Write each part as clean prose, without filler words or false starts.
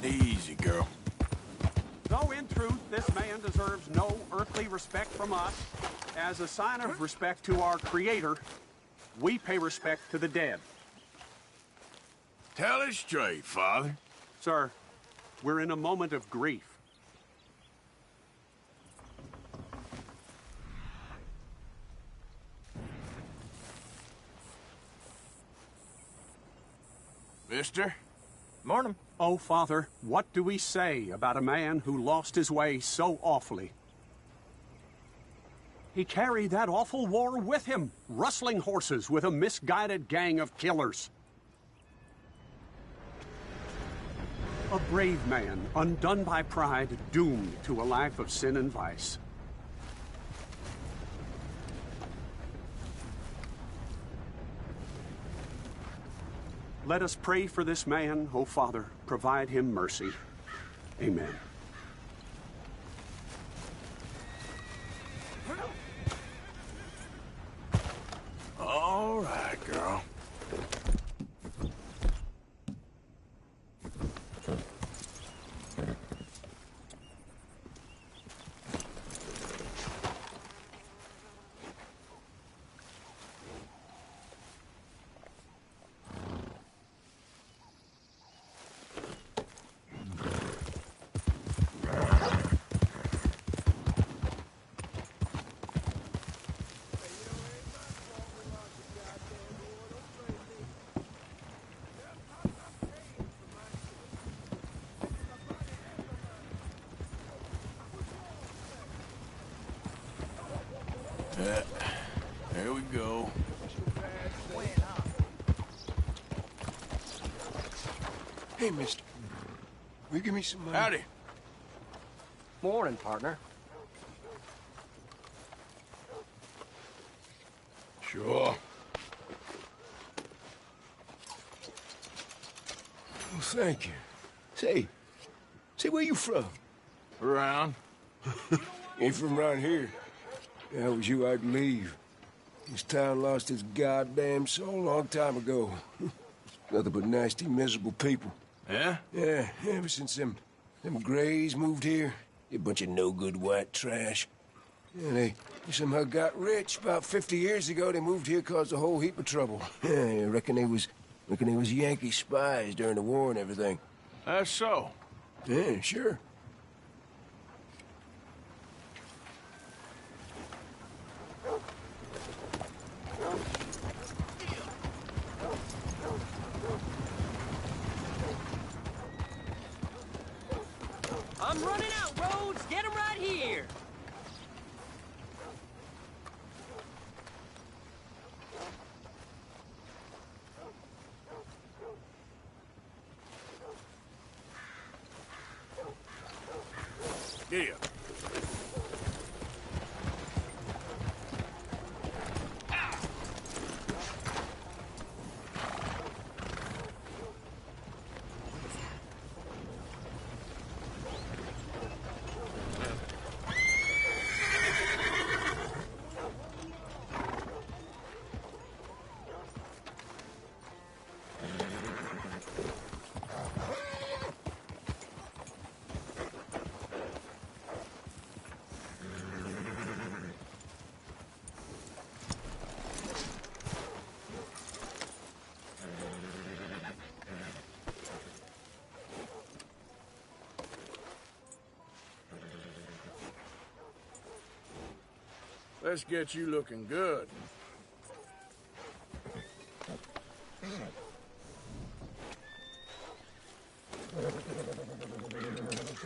Easy, girl. Though in truth, this man deserves no earthly respect from us, as a sign of respect to our Creator, we pay respect to the dead. Tell it straight, Father. Sir, we're in a moment of grief. Mister? Morning. Oh, Father, what do we say about a man who lost his way so awfully? He carried that awful war with him, rustling horses with a misguided gang of killers. A brave man, undone by pride, doomed to a life of sin and vice. Let us pray for this man, O Father. Provide him mercy. Amen. All right, girl. There we go. Hey, mister. Will you give me some money? Howdy. Morning, partner. Sure. Oh, thank you. Say, where you from? Around. Ain't from around here. If that was you, I'd leave. This town lost its goddamn soul a long time ago. Nothing but nasty, miserable people. Yeah? Yeah, ever since them Grays moved here, a bunch of no-good white trash. Yeah, they somehow got rich. About 50 years ago, they moved here, caused a whole heap of trouble. Yeah, I reckon they was Yankee spies during the war and everything. That's so. Yeah, sure. I'm running out, Rhodes. Get him right here. Yeah. Let's get you looking good.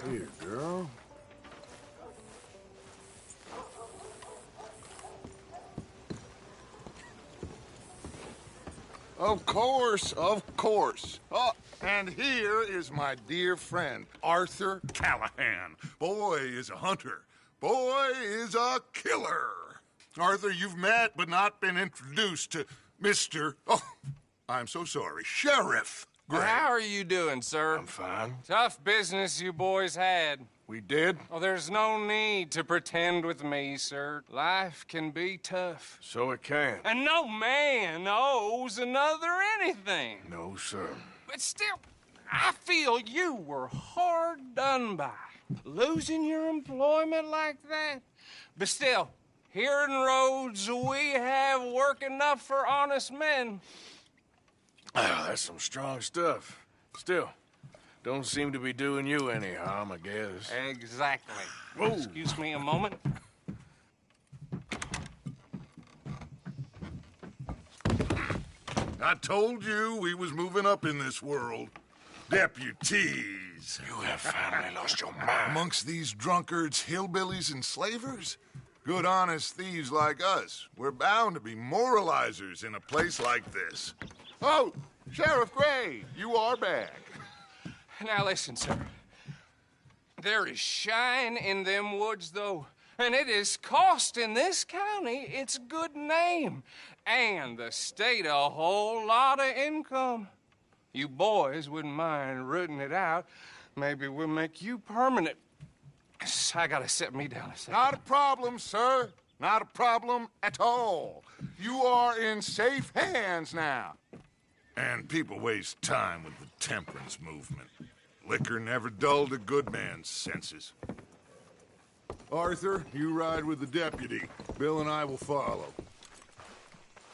Here, girl. Of course, of course. Oh, and here is my dear friend, Arthur Callahan. Boy is a hunter. Boy is a killer. Arthur, you've met but not been introduced to Mr. Oh, I'm so sorry, Sheriff Gray. How are you doing, sir? I'm fine. Tough business you boys had. We did? Oh, there's no need to pretend with me, sir. Life can be tough. So it can. And no man owes another anything. No, sir. But still, I feel you were hard done by, losing your employment like that. But still, here in Rhodes, we have work enough for honest men. Ah, that's some strong stuff. Still, don't seem to be doing you any harm, I guess. Exactly. Whoa. Excuse me a moment. I told you we was moving up in this world. Deputies. You have finally lost your mind. Amongst these drunkards, hillbillies, and slavers? Good, honest thieves like us. We're bound to be moralizers in a place like this. Oh, Sheriff Gray, you are back. Now listen, sir. There is shine in them woods, though, and it is costing this county its good name and the state a whole lot of income. You boys wouldn't mind rooting it out. Maybe we'll make you permanent. I gotta sit me down a second. Not a problem, sir. Not a problem at all. You are in safe hands now. And people waste time with the temperance movement. Liquor never dulled a good man's senses. Arthur, you ride with the deputy. Bill and I will follow.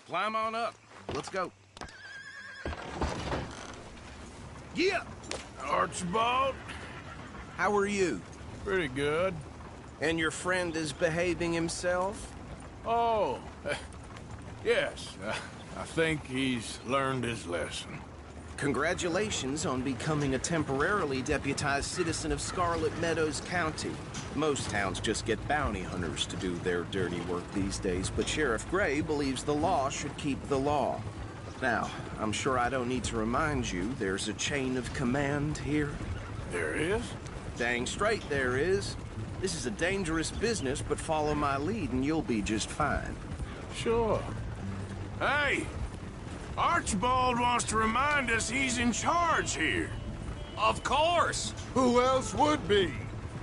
Climb on up. Let's go. Yeah. Archibald? How are you? Pretty good. And your friend is behaving himself? Oh, yes. I think he's learned his lesson. Congratulations on becoming a temporarily deputized citizen of Scarlet Meadows County. Most towns just get bounty hunters to do their dirty work these days, but Sheriff Gray believes the law should keep the law. Now, I'm sure I don't need to remind you there's a chain of command here. There is? Dang straight there is. This is a dangerous business, but follow my lead and you'll be just fine. Sure. Hey! Archibald wants to remind us he's in charge here. Of course. Who else would be?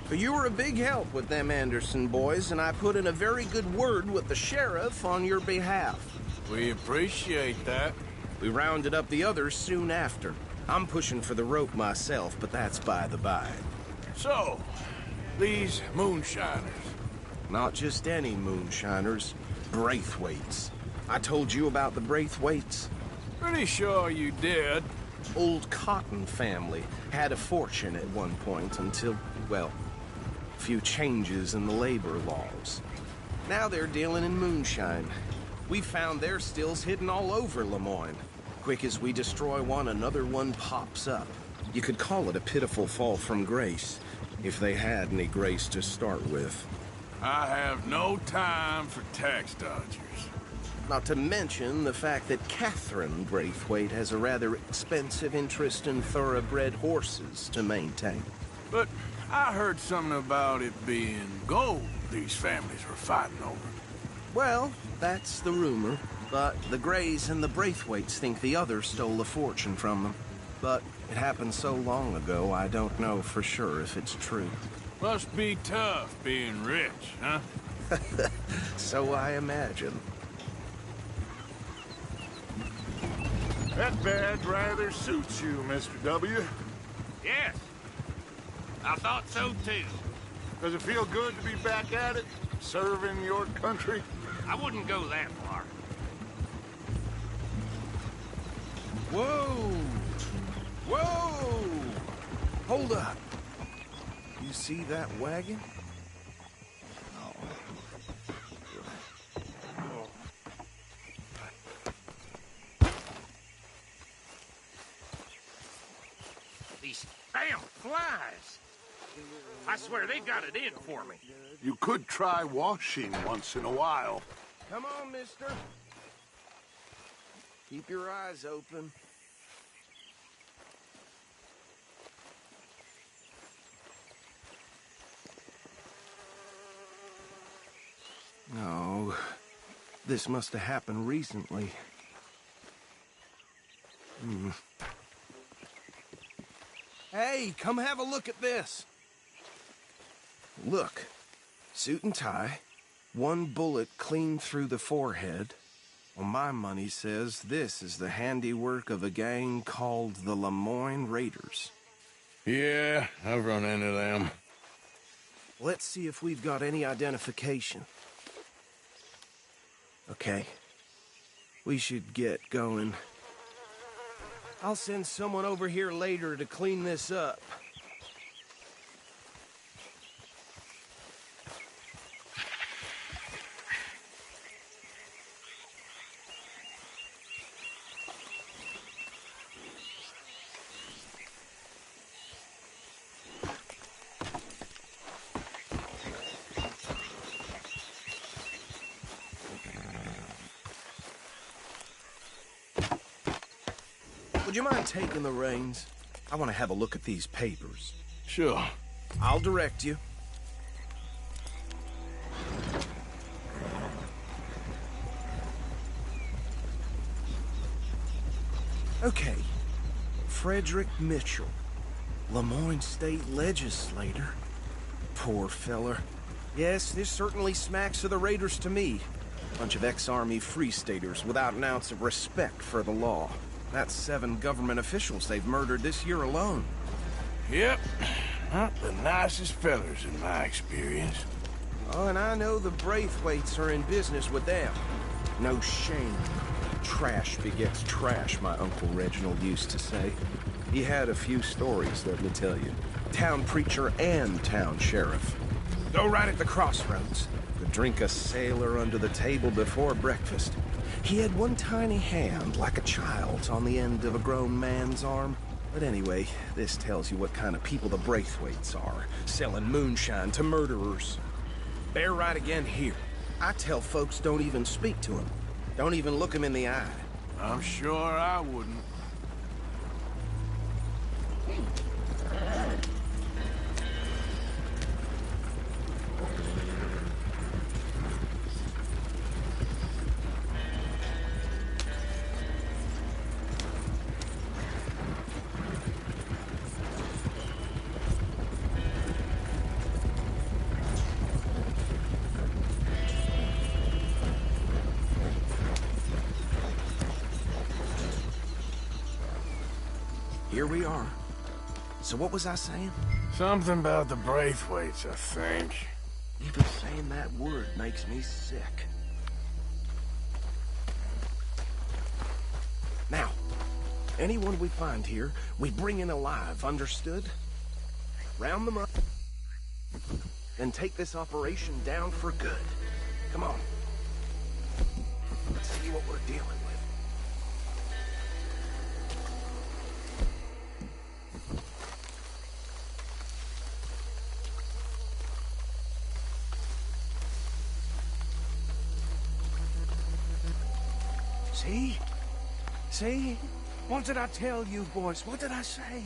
But you were a big help with them Anderson boys, and I put in a very good word with the sheriff on your behalf. We appreciate that. We rounded up the others soon after. I'm pushing for the rope myself, but that's by the by. So, these moonshiners. Not just any moonshiners, Braithwaites. I told you about the Braithwaites? Pretty sure you did. Old Cotton family had a fortune at one point until, well, a few changes in the labor laws. Now they're dealing in moonshine. We found their stills hidden all over Lemoyne. Quick as we destroy one, another one pops up. You could call it a pitiful fall from grace, if they had any grace to start with. I have no time for tax dodgers. Not to mention the fact that Catherine Braithwaite has a rather expensive interest in thoroughbred horses to maintain. But I heard something about it being gold these families were fighting over. Well, that's the rumor. But the Grays and the Braithwaites think the other stole a fortune from them. But it happened so long ago, I don't know for sure if it's true. Must be tough being rich, huh? So I imagine. That badge rather suits you, Mr. W. Yes. I thought so, too. Does it feel good to be back at it, serving your country? I wouldn't go that far. Whoa! Whoa! Hold up. You see that wagon? These damn flies. I swear they got it in for me. You could try washing once in a while. Come on, mister. Keep your eyes open. No, this must have happened recently. Hey, come have a look at this. Look, suit and tie, one bullet clean through the forehead, Well, my money says this is the handiwork of a gang called the Lemoyne Raiders. Yeah, I've run into them. Let's see if we've got any identification. Okay. We should get going. I'll send someone over here later to clean this up. Would you mind taking the reins? I want to have a look at these papers. Sure. I'll direct you. Okay. Frederick Mitchell, Lemoyne State Legislator. Poor feller. Yes, this certainly smacks of the Raiders to me. Bunch of ex-Army Free Staters without an ounce of respect for the law. That's 7 government officials they've murdered this year alone. Yep. Not the nicest fellers in my experience. Oh, and I know the Braithwaites are in business with them. No shame. Trash begets trash, my Uncle Reginald used to say. He had a few stories, let me tell you. Town preacher and town sheriff. Go right at the crossroads. Could drink a sailor under the table before breakfast. He had one tiny hand, like a child's, on the end of a grown man's arm. But anyway, this tells you what kind of people the Braithwaites are, selling moonshine to murderers. Bear right again here. I tell folks don't even speak to him. Don't even look him in the eye. I'm sure I wouldn't. Here we are. So what was I saying? Something about the Braithwaites, I think. Even saying that word makes me sick. Now, anyone we find here, we bring in alive, understood? Round them up. Then take this operation down for good. Come on. Let's see what we're dealing with. See? See? What did I tell you, boys? What did I say?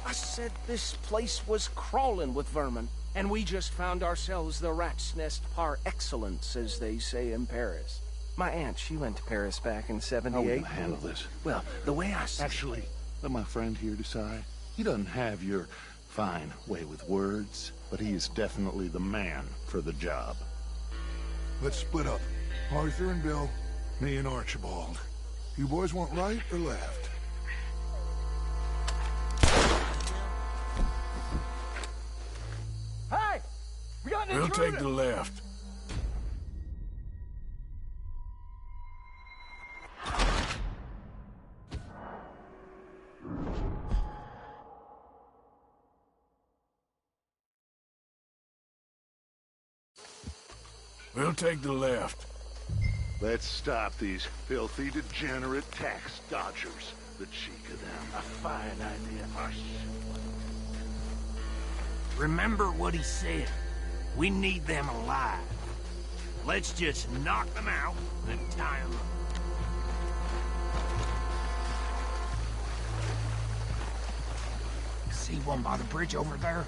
I said this place was crawling with vermin, and we just found ourselves the rat's nest par excellence, as they say in Paris. My aunt, she went to Paris back in '78. How are we gonna handle this? Well, the way I see Actually, let my friend here decide. He doesn't have your fine way with words, but he is definitely the man for the job. Let's split up. Arthur and Bill, me and Archibald. You boys want right or left? Hey! We got an We'll intruder! take the left. We'll take the left. Let's stop these filthy, degenerate tax dodgers. The cheek of them. A fine idea. Hush. Remember what he said. We need them alive. Let's just knock them out and tie them up. See one by the bridge over there?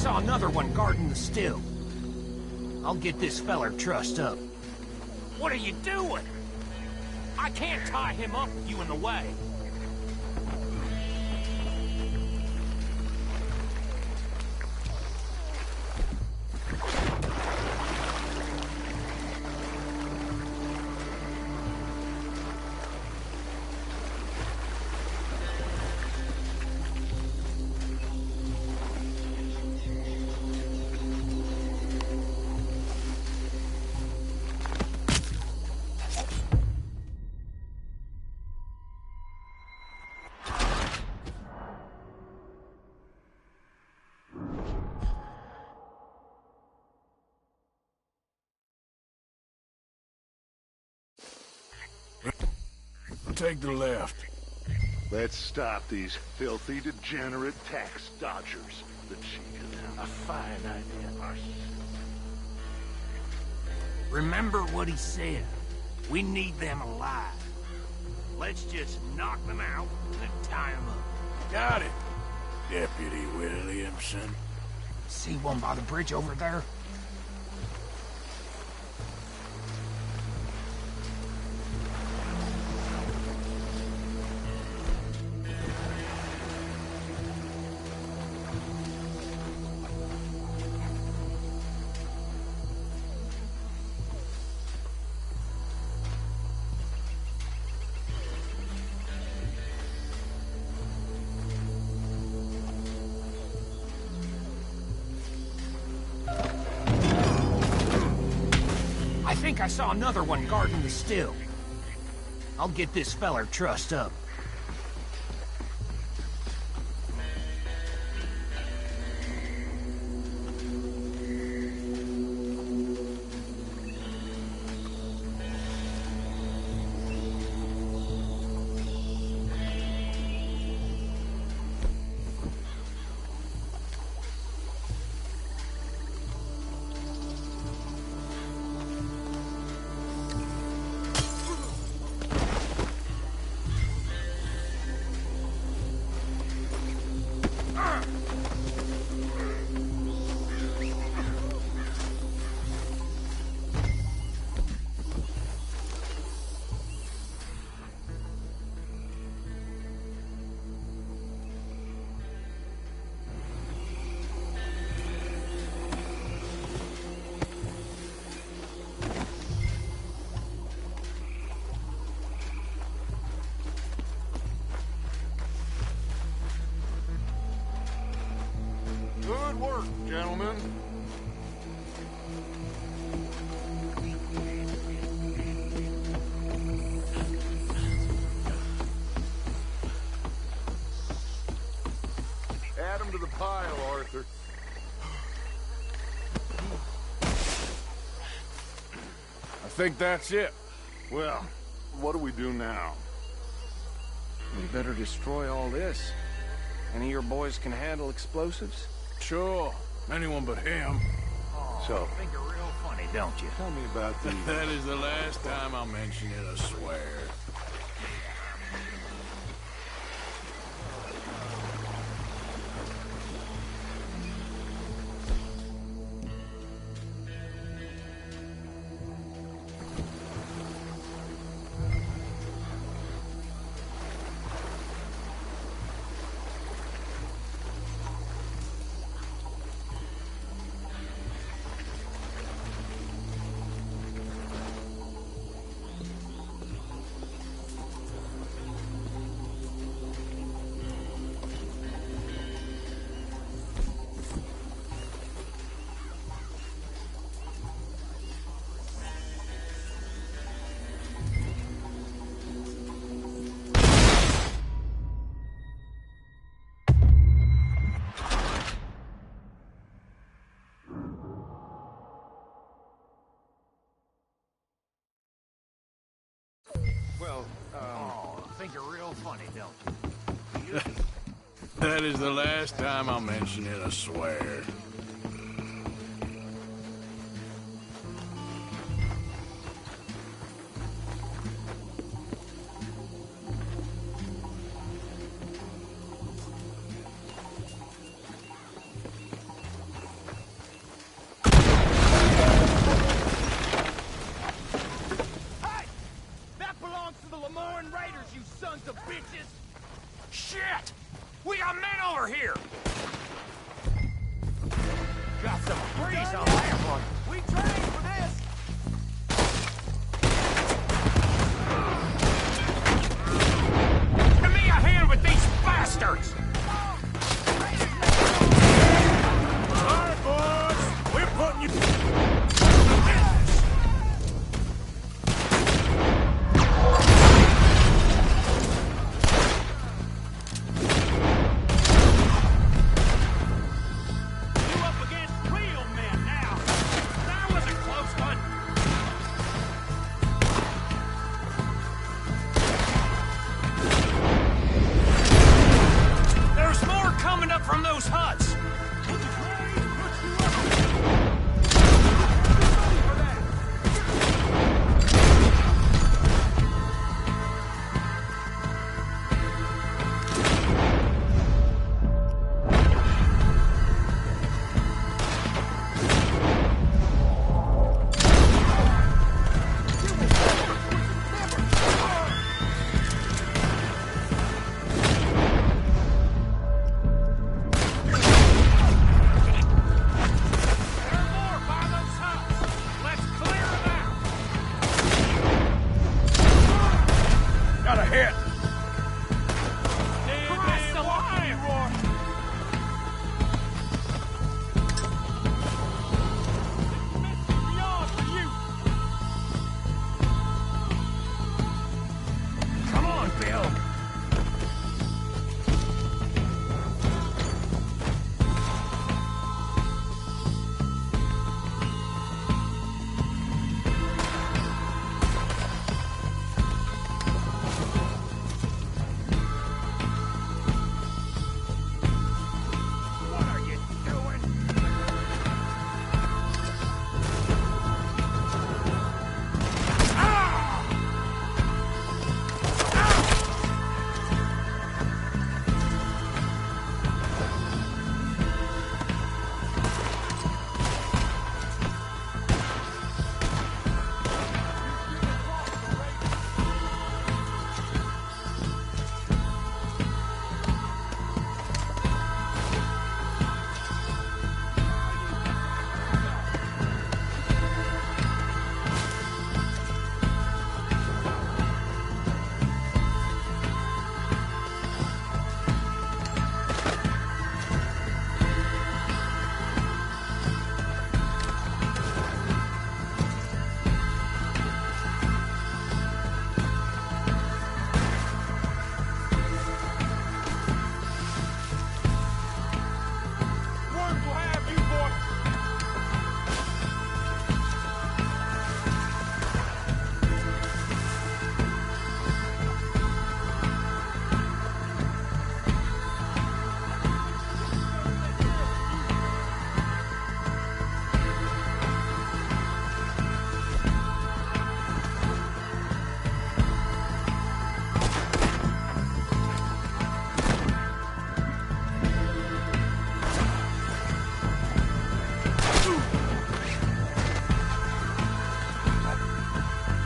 saw another one guarding the still. I'll get this feller trussed up. What are you doing? I can't tie him up with you in the way. Take the left. Let's stop these filthy, degenerate tax dodgers. The chief. A fine idea, Arthur. Remember what he said. We need them alive. Let's just knock them out and tie them up. Got it, Deputy Williamson. See one by the bridge over there? I think I saw another one guarding the still. I'll get this feller trussed up. Good work, gentlemen. Add 'em to the pile, Arthur. I think that's it. Well, what do we do now? We better destroy all this. Any of your boys can handle explosives? Sure. Anyone but him. So, Think you're real funny, don't you? tell me about the... That is the last time I'll mention it, I swear. Think you're real funny, don't you? That is the last time I'll mention it, I swear. Got a hit! Christ alive! Come on, Bill. What are you doing? Worms will have you, boy.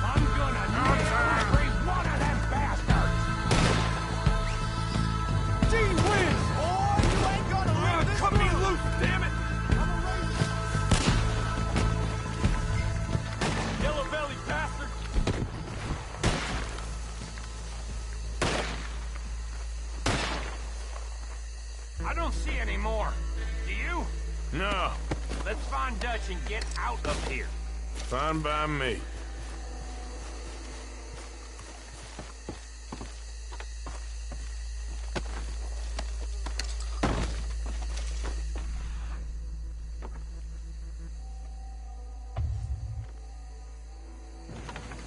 I'm gonna nail every one of them bastards! Gee whiz! Boy, you ain't gonna live this cut me loose, damn it! Yellow belly bastard! I don't see any more. Do you? No, Let's find Dutch and get out of here. fine by me.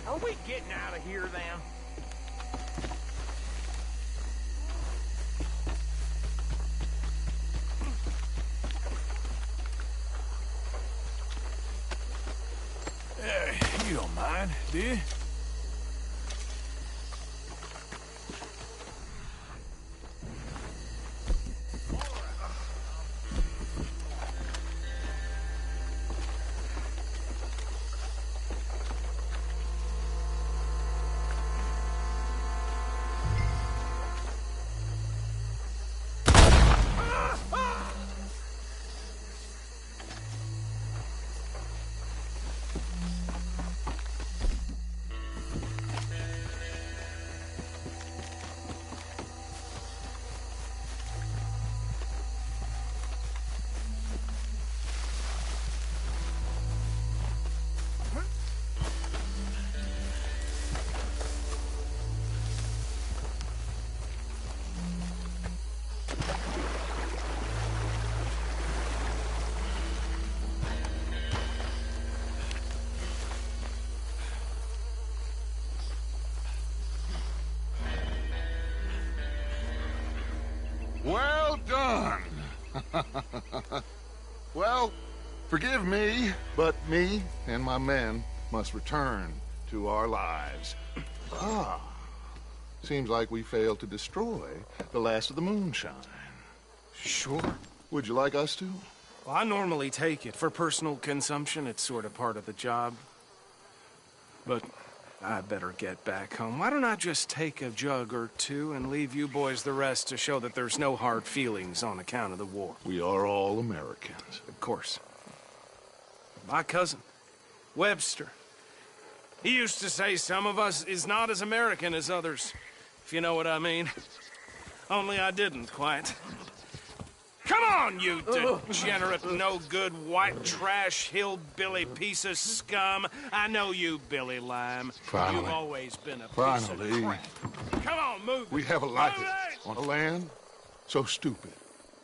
Are we getting out of here, then? You don't mind, do you? Well done. Well, forgive me, but me and my men must return to our lives. Seems like we failed to destroy the last of the moonshine. Sure. Would you like us to? Well, I normally take it for personal consumption. It's sort of part of the job. But I better get back home. Why don't I just take a jug or two and leave you boys the rest to show that there's no hard feelings on account of the war? We are all Americans. Of course. My cousin, Webster. He used to say some of us is not as American as others, if you know what I mean. Only I didn't quite. Come on, you degenerate, no-good, white trash, hillbilly piece of scum. I know you, Billy Lime. Finally. You've always been a piece Finally. of crap. Come on, move. We have a life Move it! on a land so stupid,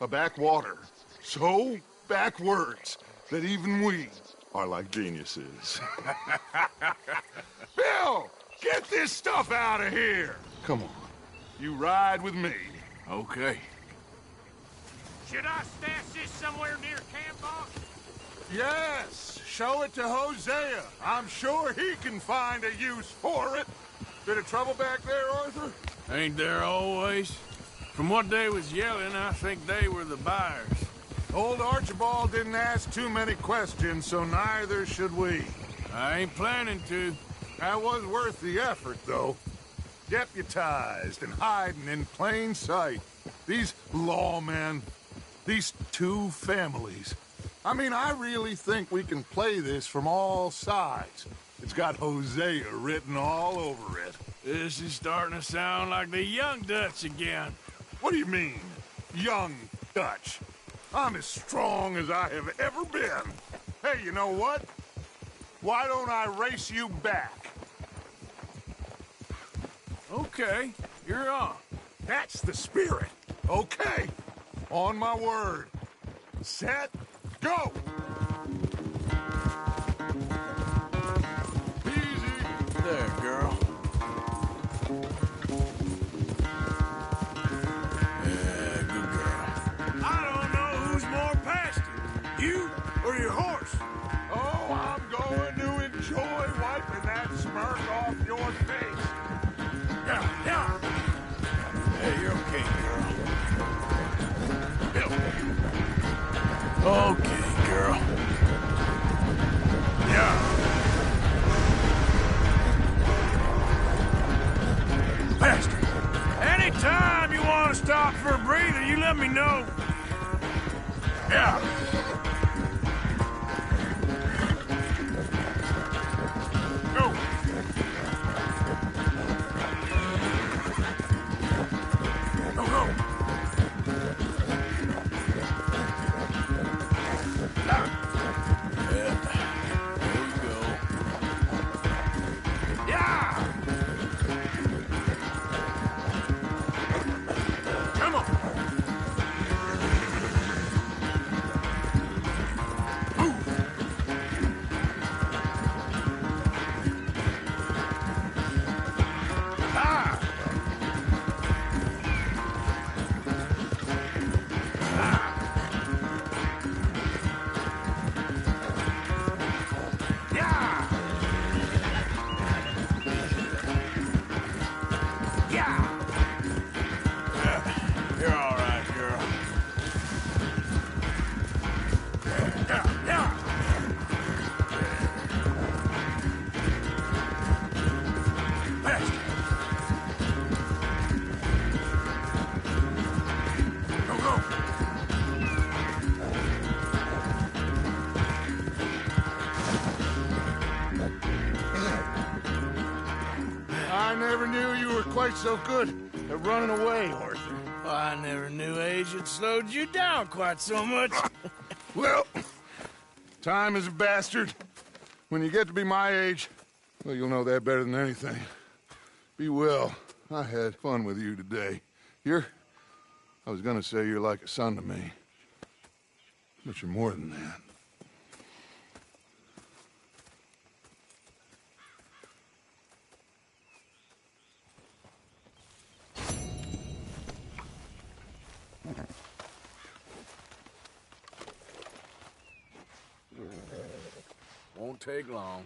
a backwater so backwards that even we are like geniuses. Bill, get this stuff out of here. Come on, you ride with me. Okay. Should I stash this somewhere near camp, boss? Yes, show it to Hosea. I'm sure he can find a use for it. Bit of trouble back there, Arthur? Ain't there always? From what they was yelling, I think they were the buyers. Old Archibald didn't ask too many questions, so neither should we. I ain't planning to. That was worth the effort, though. Deputized and hiding in plain sight. These lawmen, these two families. I mean, I really think we can play this from all sides. It's got Hosea written all over it. This is starting to sound like the Young Dutch again. What do you mean, young Dutch? I'm as strong as I have ever been. Hey, you know what? Why don't I race you back? Okay, you're on. That's the spirit. Okay. On my word. Set, go! Easy. There, girl. Yeah, good girl. I don't know who's more past it, you or your horse. Oh, I'm going to enjoy wiping that smirk off your face. Yeah. Hey, you're okay, girl. Bill. Okay, girl. Yeah. Bastard. Anytime you want to stop for a breather, you let me know. Yeah. Go. Go. I never knew you were quite so good at running away, Arthur. I never knew age had slowed you down quite so much. Well, time is a bastard. When you get to be my age, well, you'll know that better than anything. Be well. I had fun with you today. I was gonna say you're like a son to me. But you're more than that. Won't take long.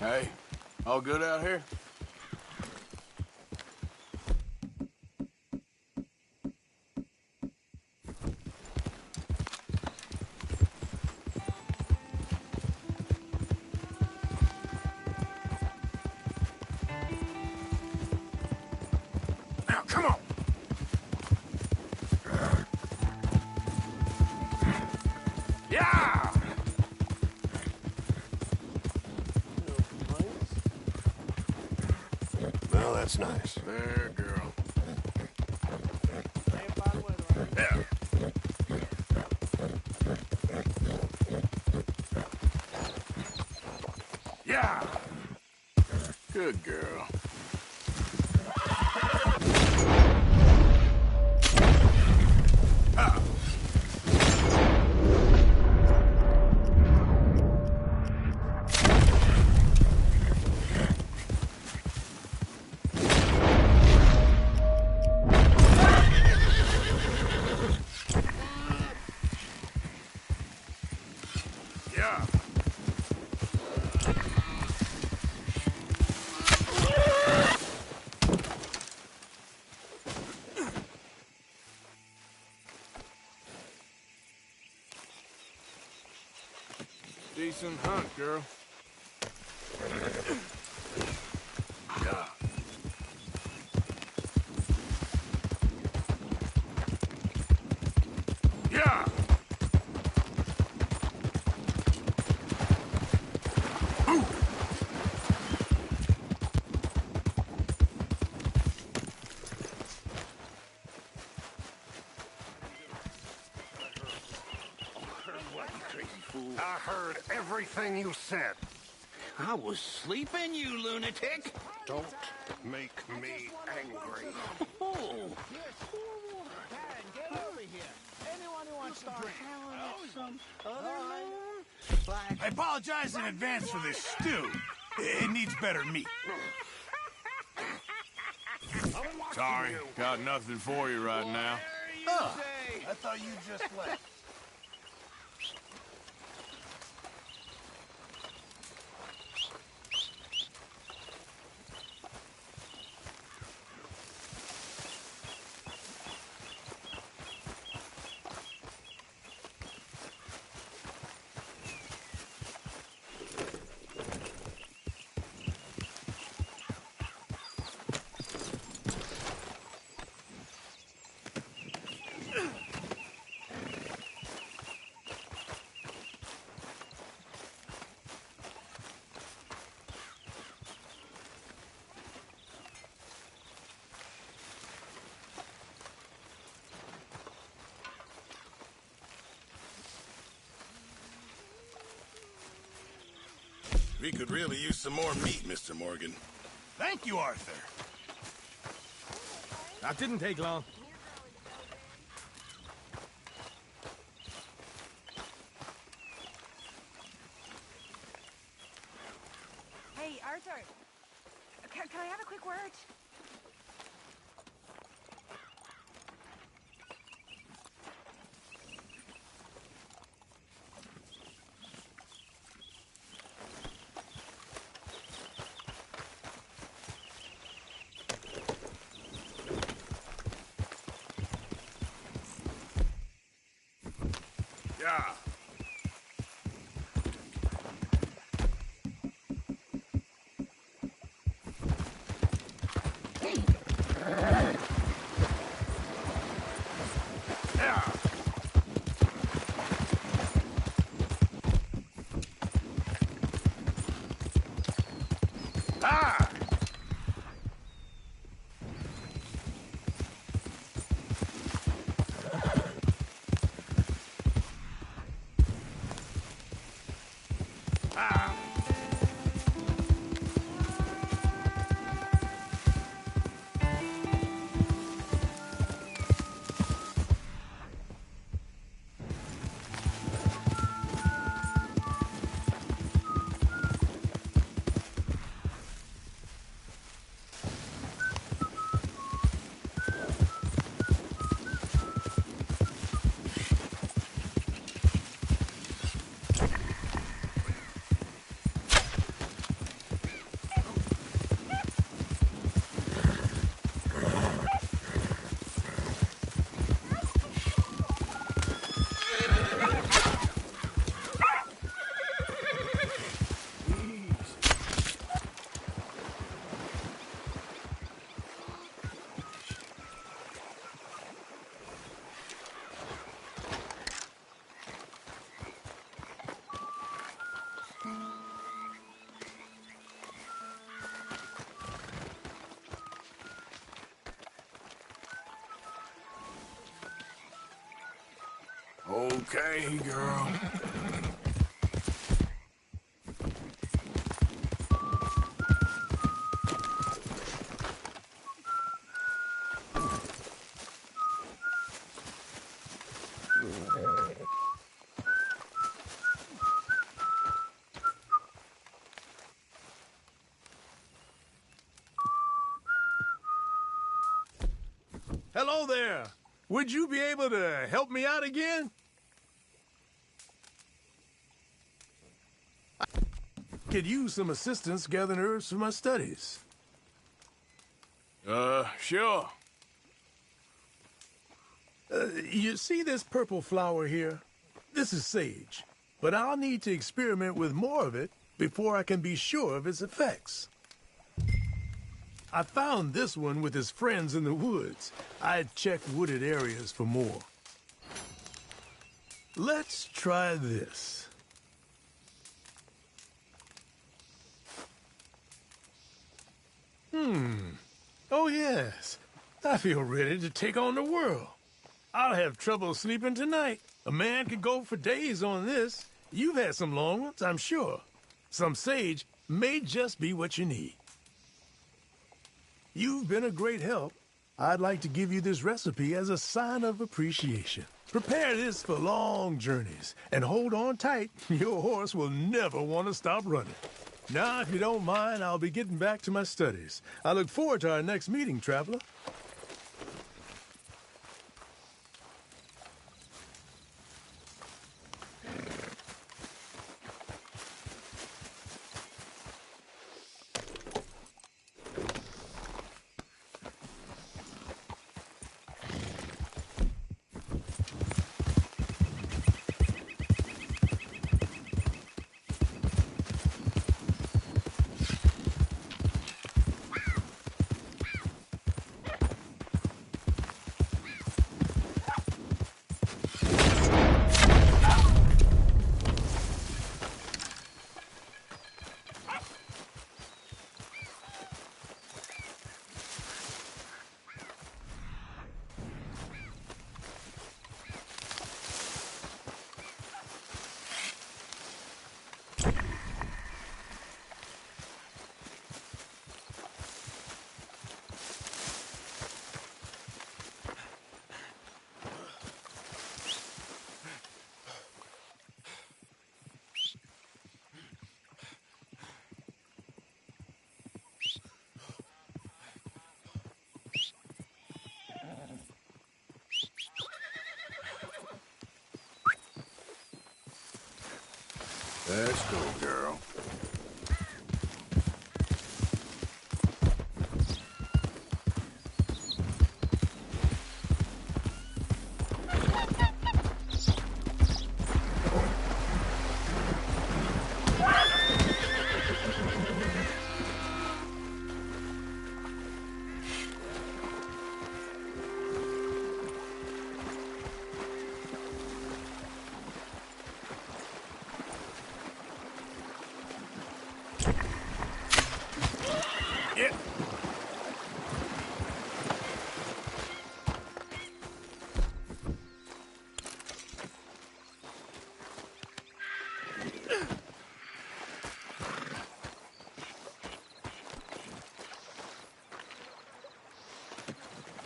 Hey, all good out here? Now, come on! Yeah! Well, that's nice. There, girl. Yeah. Yeah! Good girl. Yeah. Decent hunt, girl. Yeah. Yeah. I heard everything you said. I was sleeping, you lunatic. Don't make me angry. Oh, Get over here. Anyone who wants to drink. some other moon? Like I apologize in advance for this stew. It needs better meat. Sorry, got nothing for you right now. I thought you just left. We could really use some more meat, Mr. Morgan. Thank you, Arthur. That didn't take long. Hey, Arthur. Can I have a quick word? Yeah. Yeah. Ah! Ah! Okay, girl. Hello there. Would you be able to help me out again? I could use some assistance gathering herbs for my studies. Sure. You see this purple flower here? This is sage, but I'll need to experiment with more of it before I can be sure of its effects. I found this one with his friends in the woods. I'd check wooded areas for more. Let's try this. Oh yes, I feel ready to take on the world. I'll have trouble sleeping tonight. A man could go for days on this. You've had some long ones, I'm sure. Some sage may just be what you need. You've been a great help. I'd like to give you this recipe as a sign of appreciation. Prepare this for long journeys, and hold on tight. Your horse will never want to stop running. Now, if you don't mind, I'll be getting back to my studies. I look forward to our next meeting, traveler. Let's go, girl.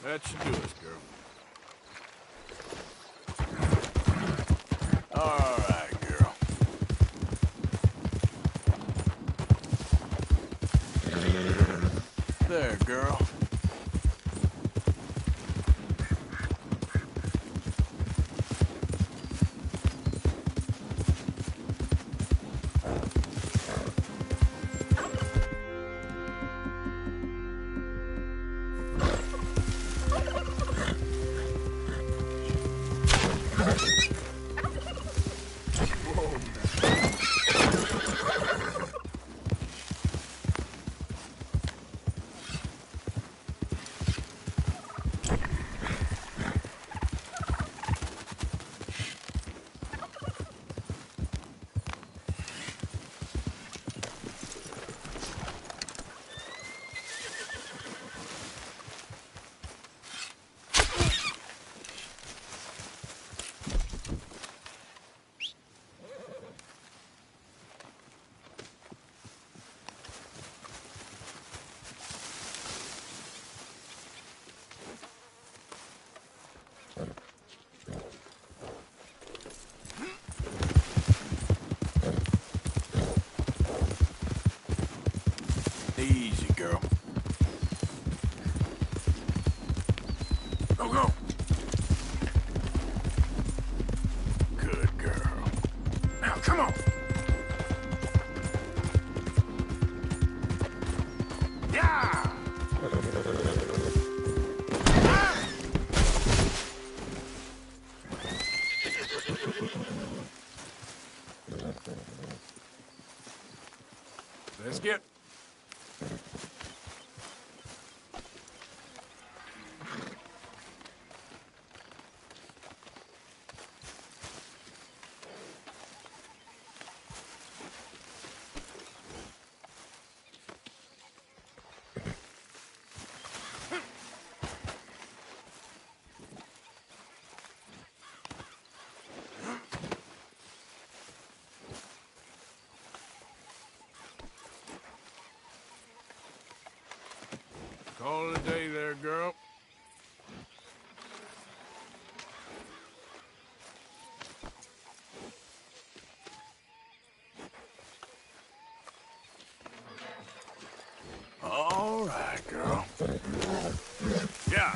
That should do us, girl. All right, girl. There, girl. Let's get... Call it a day there, girl. All right, girl. Yeah.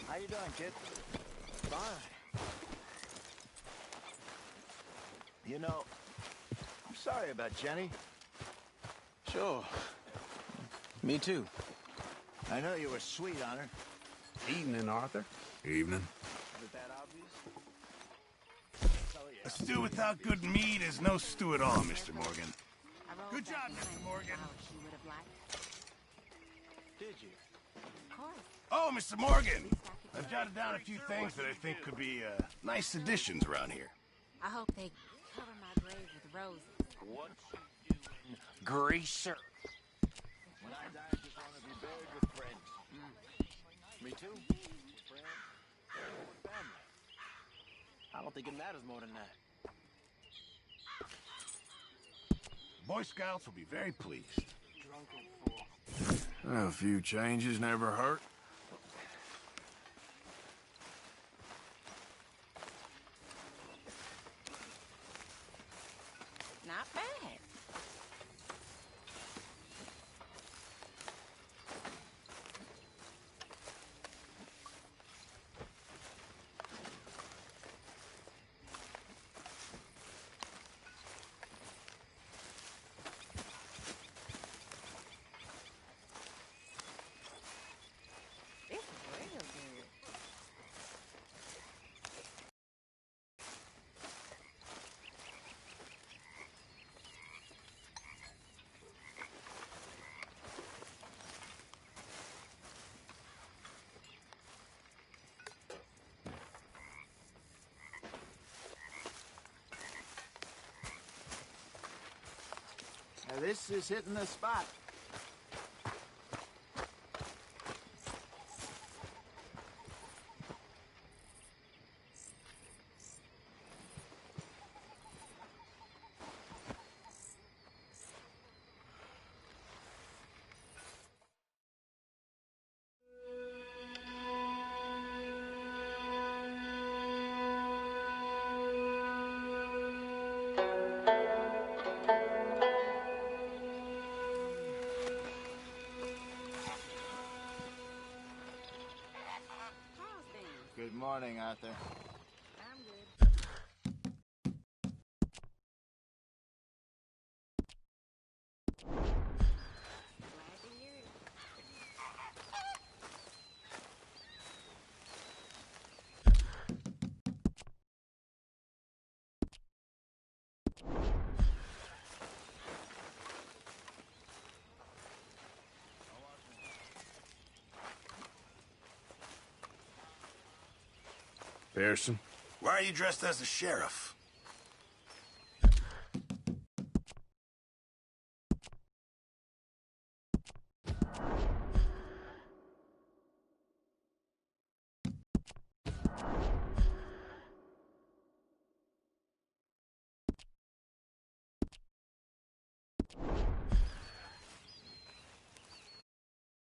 How you doing, kid? Fine. You know, I'm sorry about Jenny. Sure. Me too. I know you were sweet on her. Evening, Arthur. Evening. Is it that obvious? A stew without good meat is no stew at all, Mr. Morgan. Good job, Mr. Morgan. Did you? Of course. Oh, Mr. Morgan! I've jotted down a few things that I think could be, nice additions around here. I hope they cover my grave with roses. What you doing, greaser? When I die, I just want to be buried with friends. Me too. Friends, family. I don't think it matters more than that. Boy Scouts will be very pleased. A few changes never hurt. Not bad. This is real good. Now this is hitting the spot. How's things? Good morning, Arthur. I'm good. Glad to hear it. Pearson? Why are you dressed as the sheriff?